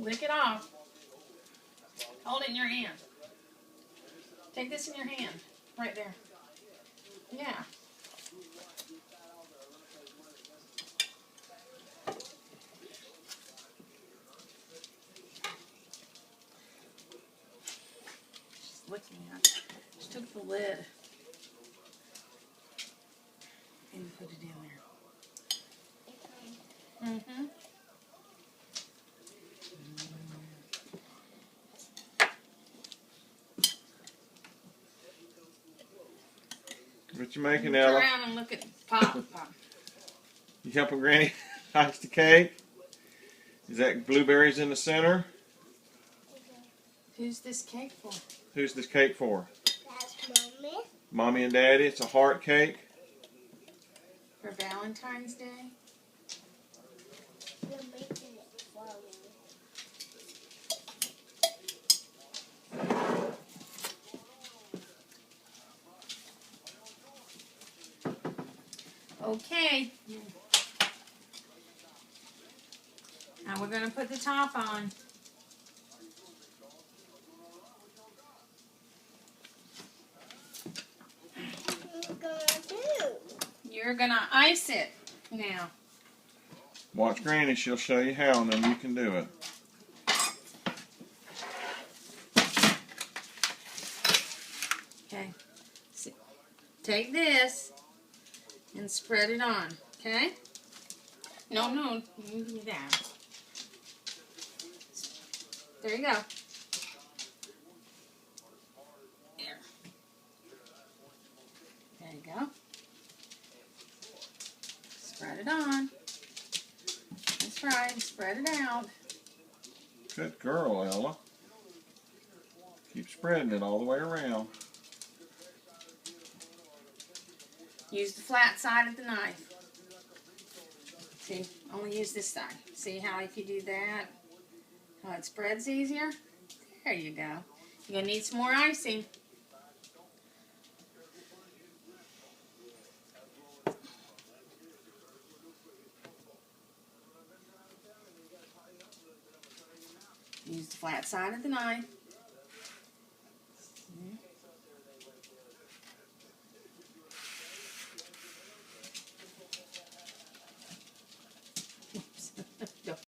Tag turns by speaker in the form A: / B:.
A: Lick it off. Hold it in your hand. Take this in your hand. Right there. Yeah. She's licking it. She took the lid and put it in there. Mm-hmm.
B: What you making,
A: Turn
B: Ella?
A: around and look at Pop.
B: You helping Granny ice the cake? Is that blueberries in the center?
A: Who's this cake for?
B: Who's this cake for?
C: That's Mommy.
B: Mommy and Daddy. It's a heart cake.
A: For Valentine's Day?
C: You're making it for me.
A: Okay. Now we're going to put the top on. You're going to ice it now.
B: Watch Granny. She'll show you how, and then you can do it.
A: Okay. So, take this and spread it on. Okay? No, you do that. There you go. There. There you go. Spread it on. That's right. Spread it out.
B: Good girl, Ella. Keep spreading it all the way around.
A: Use the flat side of the knife. See, only use this side. See how if you do that, how it spreads easier? There you go. You're going to need some more icing. Use the flat side of the knife.